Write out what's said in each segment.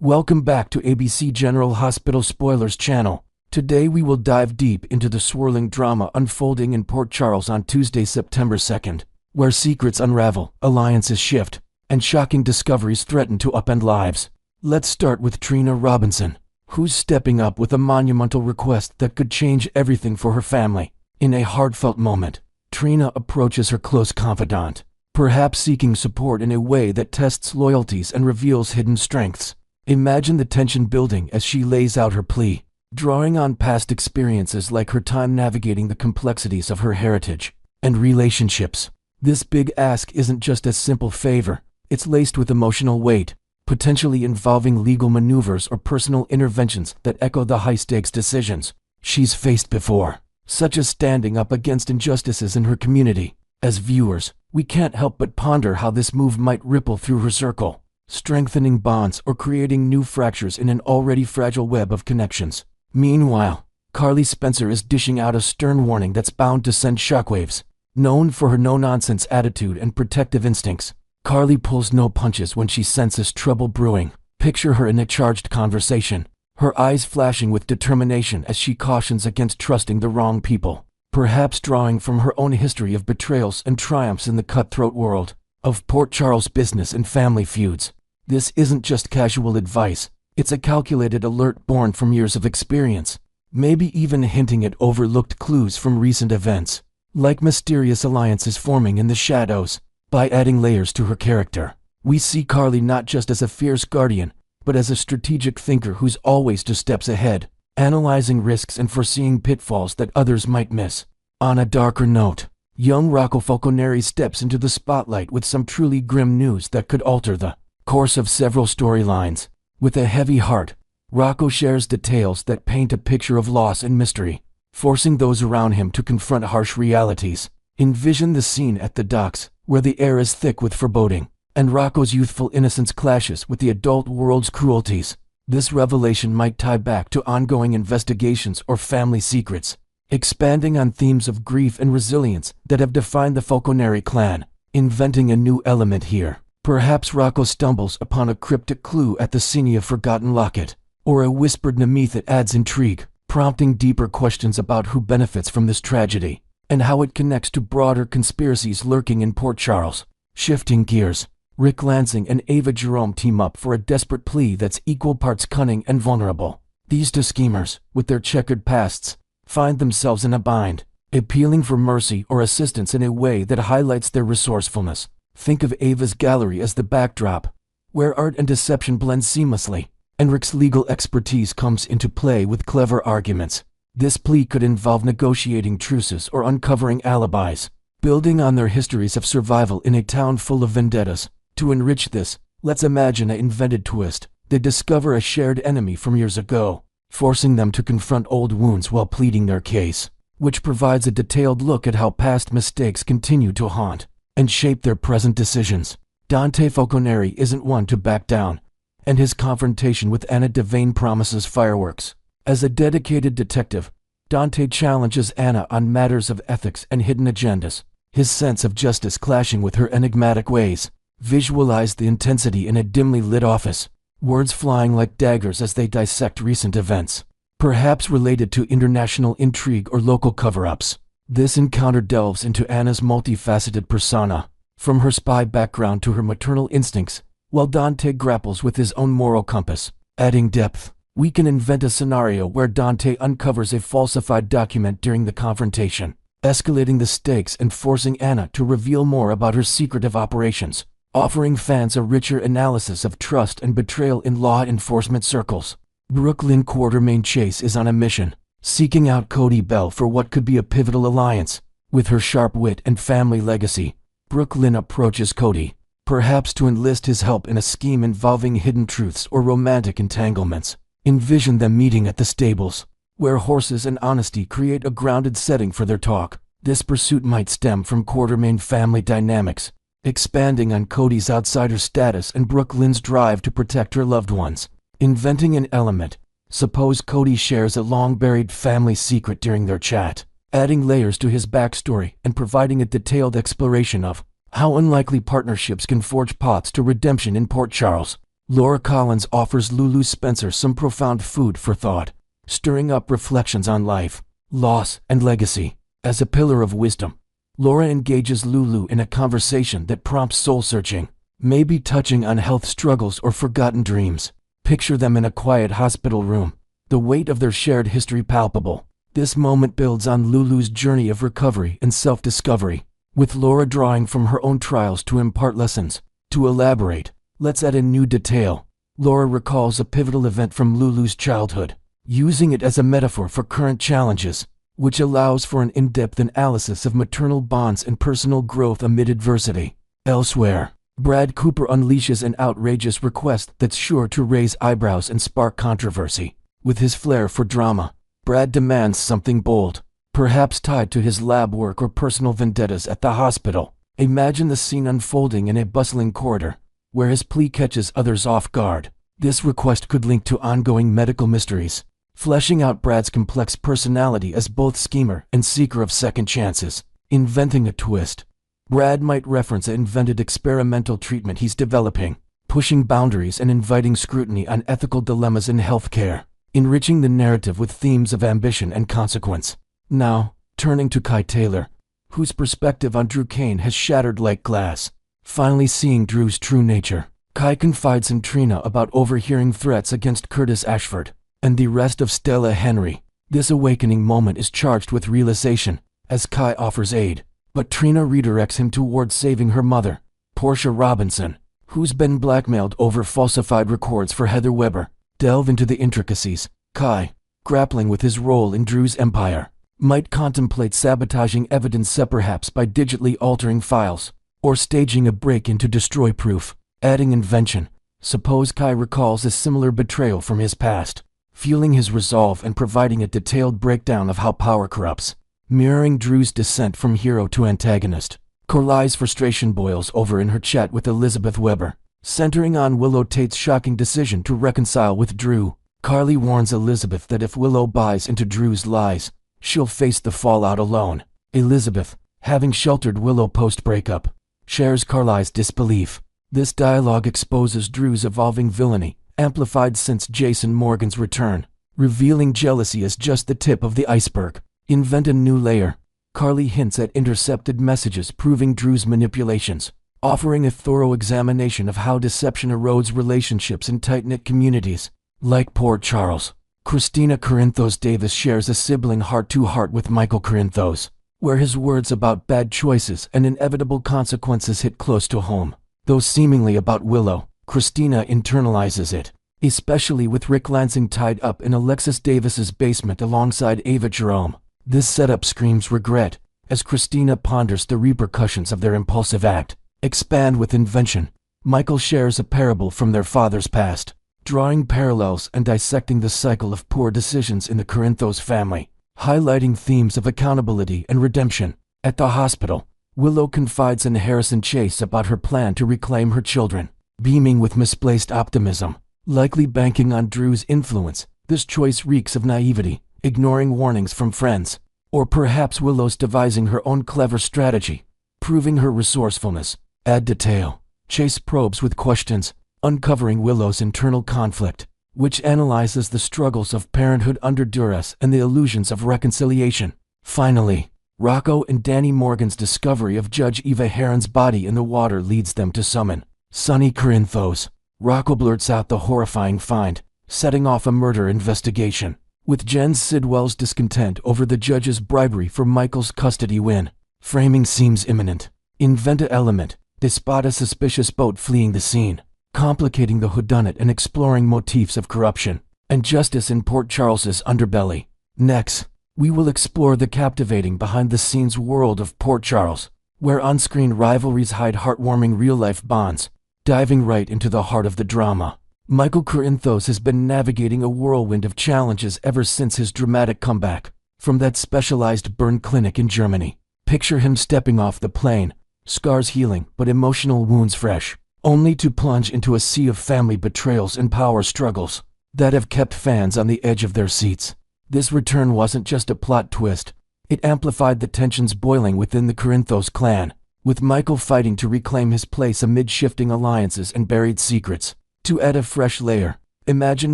Welcome back to ABC General Hospital Spoilers channel. Today we will dive deep into the swirling drama unfolding in Port Charles on Tuesday, September 2nd, where secrets unravel, alliances shift, and shocking discoveries threaten to upend lives. Let's start with Trina Robinson, who's stepping up with a monumental request that could change everything for her family. In a heartfelt moment, Trina approaches her close confidant, perhaps seeking support in a way that tests loyalties and reveals hidden strengths. Imagine the tension building as she lays out her plea, drawing on past experiences like her time navigating the complexities of her heritage and relationships. This big ask isn't just a simple favor, it's laced with emotional weight, potentially involving legal maneuvers or personal interventions that echo the high-stakes decisions she's faced before, such as standing up against injustices in her community. As viewers, we can't help but ponder how this move might ripple through her circle, strengthening bonds or creating new fractures in an already fragile web of connections. Meanwhile, Carly Spencer is dishing out a stern warning that's bound to send shockwaves. Known for her no-nonsense attitude and protective instincts, Carly pulls no punches when she senses trouble brewing. Picture her in a charged conversation, her eyes flashing with determination as she cautions against trusting the wrong people, perhaps drawing from her own history of betrayals and triumphs in the cutthroat world of Port Charles business and family feuds. This isn't just casual advice, it's a calculated alert born from years of experience, maybe even hinting at overlooked clues from recent events, like mysterious alliances forming in the shadows. By adding layers to her character, we see Carly not just as a fierce guardian, but as a strategic thinker who's always 2 steps ahead, analyzing risks and foreseeing pitfalls that others might miss. On a darker note, young Rocco Falconeri steps into the spotlight with some truly grim news that could alter the course of several storylines. With a heavy heart, Rocco shares details that paint a picture of loss and mystery, forcing those around him to confront harsh realities. Envision the scene at the docks, where the air is thick with foreboding, and Rocco's youthful innocence clashes with the adult world's cruelties. This revelation might tie back to ongoing investigations or family secrets, expanding on themes of grief and resilience that have defined the Falconeri clan. Inventing a new element here, perhaps Rocco stumbles upon a cryptic clue at the Senia forgotten locket, or a whispered Nemeth that adds intrigue, prompting deeper questions about who benefits from this tragedy and how it connects to broader conspiracies lurking in Port Charles. Shifting gears, Ric and Ava Jerome team up for a desperate plea that's equal parts cunning and vulnerable. These 2 schemers, with their checkered pasts, find themselves in a bind, appealing for mercy or assistance in a way that highlights their resourcefulness. Think of Ava's gallery as the backdrop, where art and deception blend seamlessly, and Ric's legal expertise comes into play with clever arguments. This plea could involve negotiating truces or uncovering alibis, building on their histories of survival in a town full of vendettas. To enrich this, let's imagine an invented twist. They discover a shared enemy from years ago, forcing them to confront old wounds while pleading their case, which provides a detailed look at how past mistakes continue to haunt and shape their present decisions. Dante Falconeri isn't one to back down, and his confrontation with Anna Devane promises fireworks. As a dedicated detective, Dante challenges Anna on matters of ethics and hidden agendas, his sense of justice clashing with her enigmatic ways. Visualize the intensity in a dimly lit office, words flying like daggers as they dissect recent events, perhaps related to international intrigue or local cover-ups. This encounter delves into Anna's multifaceted persona, from her spy background to her maternal instincts, while Dante grapples with his own moral compass. Adding depth, we can invent a scenario where Dante uncovers a falsified document during the confrontation, escalating the stakes and forcing Anna to reveal more about her secretive operations, offering fans a richer analysis of trust and betrayal in law enforcement circles. Brook Lynn Quartermain Chase is on a mission, seeking out Cody Bell for what could be a pivotal alliance. With her sharp wit and family legacy, Brook Lynn approaches Cody, perhaps to enlist his help in a scheme involving hidden truths or romantic entanglements. Envision them meeting at the stables, where horses and honesty create a grounded setting for their talk. This pursuit might stem from Quartermain family dynamics, expanding on Cody's outsider status and Brook Lynn's drive to protect her loved ones. Inventing an element, suppose Cody shares a long-buried family secret during their chat, adding layers to his backstory and providing a detailed exploration of how unlikely partnerships can forge paths to redemption in Port Charles. Laura Collins offers Lulu Spencer some profound food for thought, stirring up reflections on life, loss, and legacy. As a pillar of wisdom, Laura engages Lulu in a conversation that prompts soul-searching, maybe touching on health struggles or forgotten dreams. Picture them in a quiet hospital room, the weight of their shared history palpable. This moment builds on Lulu's journey of recovery and self-discovery, with Laura drawing from her own trials to impart lessons. To elaborate, let's add a new detail. Laura recalls a pivotal event from Lulu's childhood, using it as a metaphor for current challenges, which allows for an in-depth analysis of maternal bonds and personal growth amid adversity. Elsewhere, Brad Cooper unleashes an outrageous request that's sure to raise eyebrows and spark controversy. With his flair for drama, Brad demands something bold, perhaps tied to his lab work or personal vendettas at the hospital. Imagine the scene unfolding in a bustling corridor, where his plea catches others off guard. This request could link to ongoing medical mysteries, fleshing out Brad's complex personality as both schemer and seeker of second chances. Inventing a twist, Brad might reference an invented experimental treatment he's developing, pushing boundaries and inviting scrutiny on ethical dilemmas in healthcare, enriching the narrative with themes of ambition and consequence. Now, turning to Kai Taylor, whose perspective on Drew Kane has shattered like glass. Finally seeing Drew's true nature, Kai confides in Trina about overhearing threats against Curtis Ashford and the arrest of Stella Henry. This awakening moment is charged with realization, as Kai offers aid, but Trina redirects him towards saving her mother, Portia Robinson, who's been blackmailed over falsified records for Heather Weber. Delve into the intricacies. Kai, grappling with his role in Drew's empire, might contemplate sabotaging evidence perhaps by digitally altering files, or staging a break-in to destroy proof. Adding invention, suppose Kai recalls a similar betrayal from his past, fueling his resolve and providing a detailed breakdown of how power corrupts. Mirroring Drew's descent from hero to antagonist, Carly's frustration boils over in her chat with Elizabeth Weber. Centering on Willow Tate's shocking decision to reconcile with Drew, Carly warns Elizabeth that if Willow buys into Drew's lies, she'll face the fallout alone. Elizabeth, having sheltered Willow post-breakup, shares Carly's disbelief. This dialogue exposes Drew's evolving villainy, amplified since Jason Morgan's return, revealing jealousy as just the tip of the iceberg. Invent a new layer. Carly hints at intercepted messages proving Drew's manipulations, offering a thorough examination of how deception erodes relationships in tight-knit communities. Like Port Charles, Christina Corinthos Davis shares a sibling heart-to-heart with Michael Corinthos, where his words about bad choices and inevitable consequences hit close to home. Though seemingly about Willow, Christina internalizes it, especially with Rick Lansing tied up in Alexis Davis's basement alongside Ava Jerome. This setup screams regret, as Christina ponders the repercussions of their impulsive act. Expand with invention. Michael shares a parable from their father's past, drawing parallels and dissecting the cycle of poor decisions in the Corinthos family, highlighting themes of accountability and redemption. At the hospital, Willow confides in Harrison Chase about her plan to reclaim her children, beaming with misplaced optimism, likely banking on Drew's influence. This choice reeks of naivety, ignoring warnings from friends, or perhaps Willow's devising her own clever strategy, proving her resourcefulness. Add detail. Chase probes with questions, uncovering Willow's internal conflict, which analyzes the struggles of parenthood under duress and the illusions of reconciliation. Finally, Rocco and Danny Morgan's discovery of Judge Eva Heron's body in the water leads them to summon Sonny Corinthos. Rocco blurts out the horrifying find, setting off a murder investigation, with Jen Sidwell's discontent over the judge's bribery for Michael's custody win. Framing seems imminent. Invent a element. They spot a suspicious boat fleeing the scene, complicating the whodunit and exploring motifs of corruption and justice in Port Charles's underbelly. Next, we will explore the captivating behind-the-scenes world of Port Charles, where on-screen rivalries hide heartwarming real-life bonds. Diving right into the heart of the drama, Michael Corinthos has been navigating a whirlwind of challenges ever since his dramatic comeback from that specialized burn clinic in Germany. Picture him stepping off the plane, scars healing but emotional wounds fresh, only to plunge into a sea of family betrayals and power struggles that have kept fans on the edge of their seats. This return wasn't just a plot twist, it amplified the tensions boiling within the Corinthos clan, with Michael fighting to reclaim his place amid shifting alliances and buried secrets. To add a fresh layer, imagine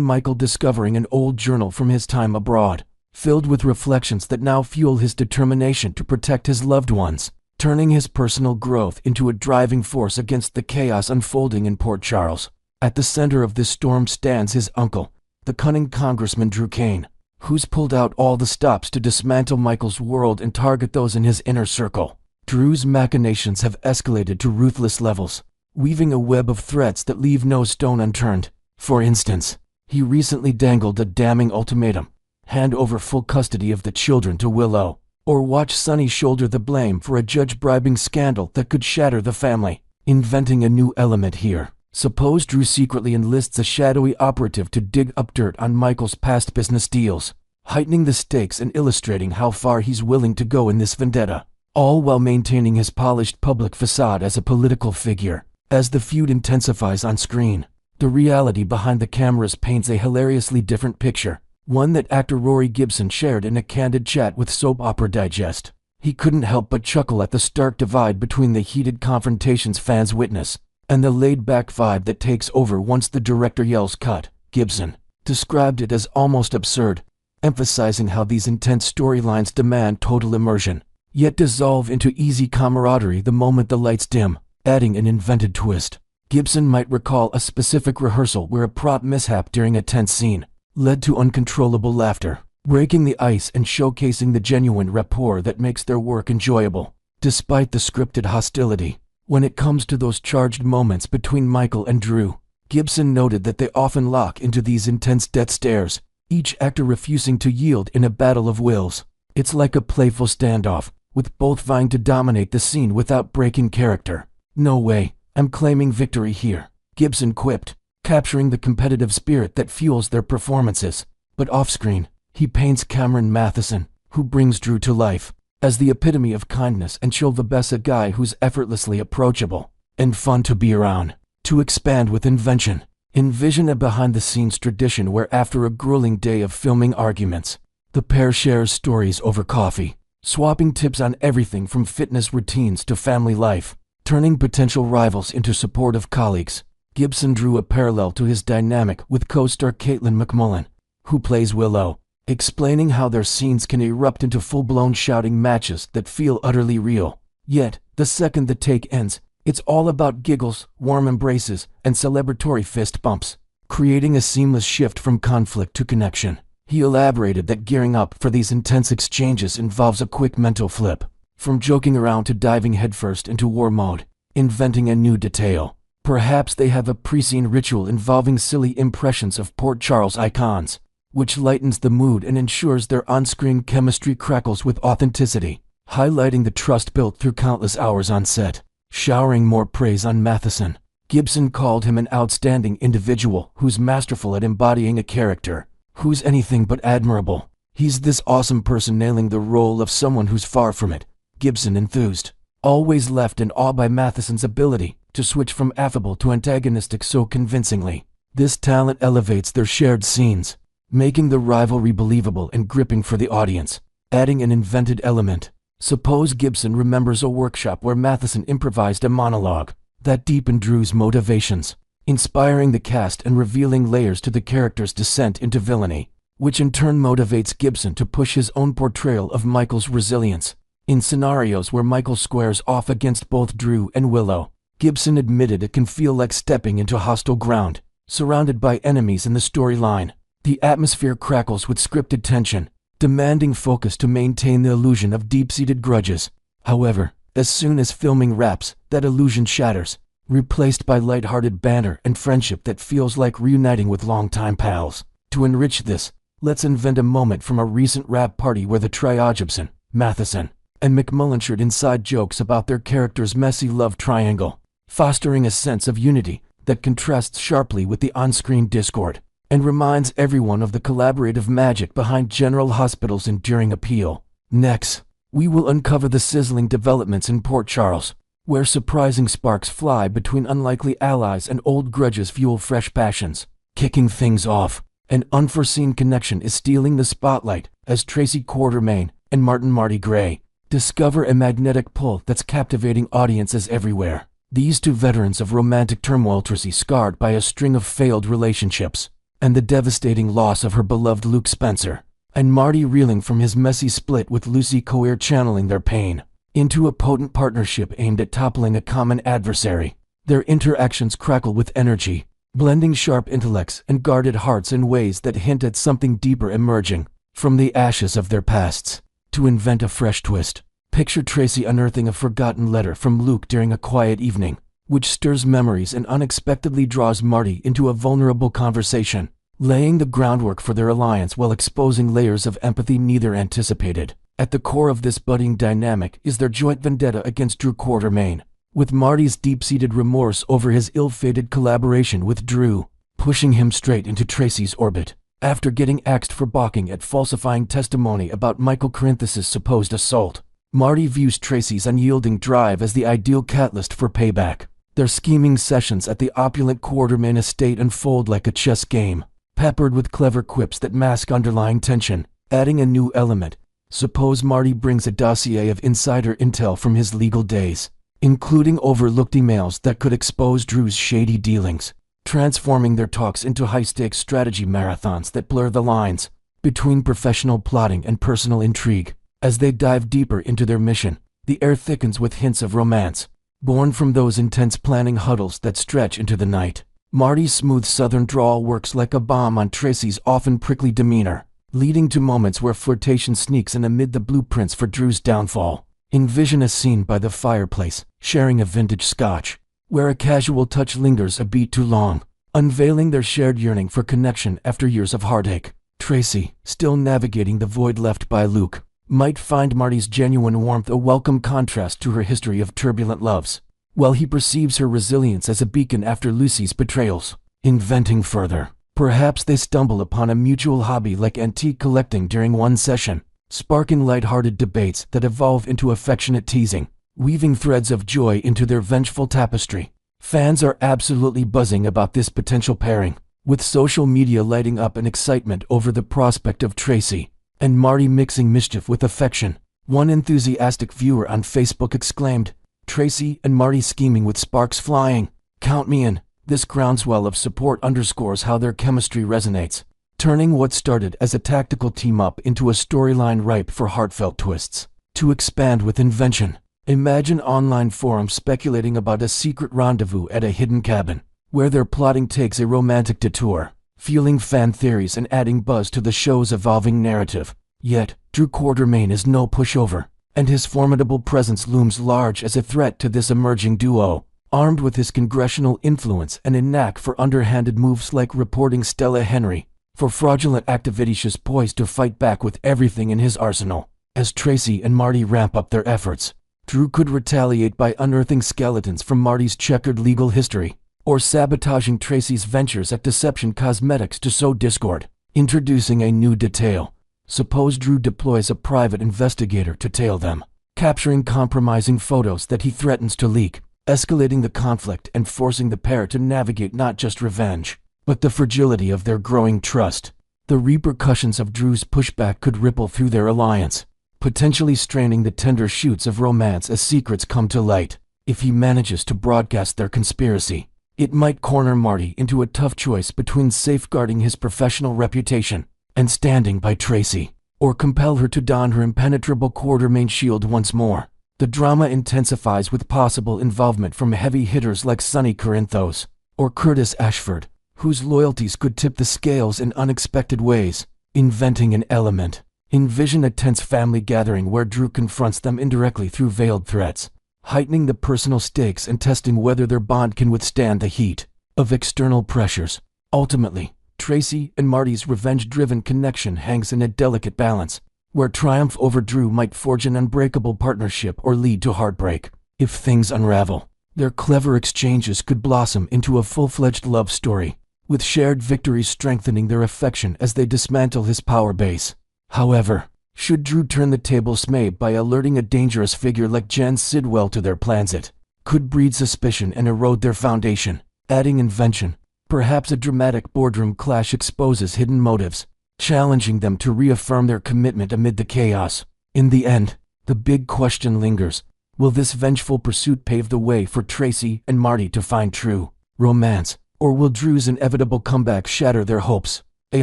Michael discovering an old journal from his time abroad, filled with reflections that now fuel his determination to protect his loved ones, turning his personal growth into a driving force against the chaos unfolding in Port Charles. At the center of this storm stands his uncle, the cunning Congressman Drew Kane, who's pulled out all the stops to dismantle Michael's world and target those in his inner circle. Drew's machinations have escalated to ruthless levels, weaving a web of threats that leave no stone unturned. For instance, he recently dangled a damning ultimatum: hand over full custody of the children to Willow, or watch Sonny shoulder the blame for a judge-bribing scandal that could shatter the family. Inventing a new element here. Suppose Drew secretly enlists a shadowy operative to dig up dirt on Michael's past business deals, heightening the stakes and illustrating how far he's willing to go in this vendetta, all while maintaining his polished public facade as a political figure. As the feud intensifies on screen, the reality behind the cameras paints a hilariously different picture, one that actor Rory Gibson shared in a candid chat with Soap Opera Digest. He couldn't help but chuckle at the stark divide between the heated confrontations fans witness and the laid-back vibe that takes over once the director yells cut. Gibson described it as almost absurd, emphasizing how these intense storylines demand total immersion, yet dissolve into easy camaraderie the moment the lights dim, adding an invented twist. Gibson might recall a specific rehearsal where a prop mishap during a tense scene led to uncontrollable laughter, breaking the ice and showcasing the genuine rapport that makes their work enjoyable, despite the scripted hostility. When it comes to those charged moments between Michael and Drew, Gibson noted that they often lock into these intense death stares, each actor refusing to yield in a battle of wills. It's like a playful standoff, with both vying to dominate the scene without breaking character. "No way, I'm claiming victory here," Gibson quipped, capturing the competitive spirit that fuels their performances. But off-screen, he paints Cameron Matheson, who brings Drew to life, as the epitome of kindness and chill vibes, a guy who's effortlessly approachable and fun to be around. To expand with invention, envision a behind-the-scenes tradition where after a grueling day of filming arguments, the pair shares stories over coffee, swapping tips on everything from fitness routines to family life, turning potential rivals into supportive colleagues. Gibson drew a parallel to his dynamic with co-star Caitlin McMullen, who plays Willow, explaining how their scenes can erupt into full-blown shouting matches that feel utterly real. Yet, the second the take ends, it's all about giggles, warm embraces, and celebratory fist bumps, creating a seamless shift from conflict to connection. He elaborated that gearing up for these intense exchanges involves a quick mental flip, from joking around to diving headfirst into war mode, inventing a new detail. Perhaps they have a pre-scene ritual involving silly impressions of Port Charles icons, which lightens the mood and ensures their on-screen chemistry crackles with authenticity, highlighting the trust built through countless hours on set. Showering more praise on Matheson, Gibson called him an outstanding individual who's masterful at embodying a character who's anything but admirable. "He's this awesome person nailing the role of someone who's far from it," Gibson enthused, always left in awe by Matheson's ability to switch from affable to antagonistic so convincingly. This talent elevates their shared scenes, making the rivalry believable and gripping for the audience. Adding an invented element, suppose Gibson remembers a workshop where Matheson improvised a monologue that deepened Drew's motivations, inspiring the cast and revealing layers to the character's descent into villainy, which in turn motivates Gibson to push his own portrayal of Michael's resilience. In scenarios where Michael squares off against both Drew and Willow, Gibson admitted it can feel like stepping into hostile ground, surrounded by enemies in the storyline. The atmosphere crackles with scripted tension, demanding focus to maintain the illusion of deep-seated grudges. However, as soon as filming wraps, that illusion shatters, replaced by lighthearted banter and friendship that feels like reuniting with longtime pals. To enrich this, let's invent a moment from a recent rap party where the trio Gibson, Matheson, and McMullen shared inside jokes about their characters' messy love triangle, fostering a sense of unity that contrasts sharply with the on-screen discord, and reminds everyone of the collaborative magic behind General Hospital's enduring appeal. Next, we will uncover the sizzling developments in Port Charles, where surprising sparks fly between unlikely allies and old grudges fuel fresh passions. Kicking things off, an unforeseen connection is stealing the spotlight as Tracy Quartermain and Marty Gray discover a magnetic pull that's captivating audiences everywhere. These two veterans of romantic turmoil, Tracy scarred by a string of failed relationships, and the devastating loss of her beloved Luke Spencer, and Marty reeling from his messy split with Lucy Coir, channeling their pain into a potent partnership aimed at toppling a common adversary. Their interactions crackle with energy, blending sharp intellects and guarded hearts in ways that hint at something deeper emerging from the ashes of their pasts. To invent a fresh twist, picture Tracy unearthing a forgotten letter from Luke during a quiet evening, which stirs memories and unexpectedly draws Marty into a vulnerable conversation, laying the groundwork for their alliance while exposing layers of empathy neither anticipated. At the core of this budding dynamic is their joint vendetta against Drew Quartermaine, with Marty's deep-seated remorse over his ill-fated collaboration with Drew pushing him straight into Tracy's orbit. After getting axed for balking at falsifying testimony about Michael Corinthus' supposed assault, Marty views Tracy's unyielding drive as the ideal catalyst for payback. Their scheming sessions at the opulent Quartermaine estate unfold like a chess game, peppered with clever quips that mask underlying tension, adding a new element. Suppose Marty brings a dossier of insider intel from his legal days, including overlooked emails that could expose Drew's shady dealings, transforming their talks into high-stakes strategy marathons that blur the lines between professional plotting and personal intrigue. As they dive deeper into their mission, the air thickens with hints of romance, born from those intense planning huddles that stretch into the night. Marty's smooth southern drawl works like a balm on Tracy's often prickly demeanor, leading to moments where flirtation sneaks in amid the blueprints for Drew's downfall. Envision a scene by the fireplace, sharing a vintage scotch, where a casual touch lingers a beat too long, unveiling their shared yearning for connection after years of heartache. Tracy, still navigating the void left by Luke, might find Marty's genuine warmth a welcome contrast to her history of turbulent loves, while he perceives her resilience as a beacon after Lucy's betrayals. Inventing further, perhaps they stumble upon a mutual hobby like antique collecting during one session, sparking light-hearted debates that evolve into affectionate teasing, weaving threads of joy into their vengeful tapestry. Fans are absolutely buzzing about this potential pairing, with social media lighting up in excitement over the prospect of Tracy and Marty mixing mischief with affection. One enthusiastic viewer on Facebook exclaimed, "Tracy and Marty scheming with sparks flying. Count me in." This groundswell of support underscores how their chemistry resonates, turning what started as a tactical team-up into a storyline ripe for heartfelt twists. To expand with invention, imagine online forums speculating about a secret rendezvous at a hidden cabin, where their plotting takes a romantic detour, fueling fan theories and adding buzz to the show's evolving narrative. Yet, Drew Quartermaine is no pushover, and his formidable presence looms large as a threat to this emerging duo. Armed with his congressional influence and a knack for underhanded moves like reporting Stella Henry for fraudulent activities, is poised to fight back with everything in his arsenal. As Tracy and Marty ramp up their efforts, Drew could retaliate by unearthing skeletons from Marty's checkered legal history, or sabotaging Tracy's ventures at Deception Cosmetics to sow discord. Introducing a new detail, suppose Drew deploys a private investigator to tail them, capturing compromising photos that he threatens to leak, escalating the conflict and forcing the pair to navigate not just revenge, but the fragility of their growing trust. The repercussions of Drew's pushback could ripple through their alliance, potentially straining the tender shoots of romance as secrets come to light. If he manages to broadcast their conspiracy, it might corner Marty into a tough choice between safeguarding his professional reputation and standing by Tracy, or compel her to don her impenetrable Quartermaine shield once more. The drama intensifies with possible involvement from heavy hitters like Sonny Corinthos or Curtis Ashford, whose loyalties could tip the scales in unexpected ways. Inventing an element, envision a tense family gathering where Drew confronts them indirectly through veiled threats, heightening the personal stakes and testing whether their bond can withstand the heat of external pressures. Ultimately, Tracy and Marty's revenge-driven connection hangs in a delicate balance, where triumph over Drew might forge an unbreakable partnership or lead to heartbreak. If things unravel, their clever exchanges could blossom into a full-fledged love story, with shared victories strengthening their affection as they dismantle his power base. However, should Drew turn the tables by alerting a dangerous figure like Jen Sidwell to their plans, it could breed suspicion and erode their foundation. Adding invention, perhaps a dramatic boardroom clash exposes hidden motives, challenging them to reaffirm their commitment amid the chaos. In the end, the big question lingers: Will this vengeful pursuit pave the way for Tracy and Marty to find true romance, or will Drew's inevitable comeback shatter their hopes? A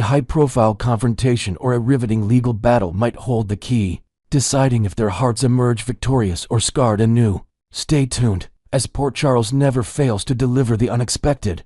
high-profile confrontation or a riveting legal battle might hold the key, deciding if their hearts emerge victorious or scarred anew. Stay tuned, as Port Charles never fails to deliver the unexpected.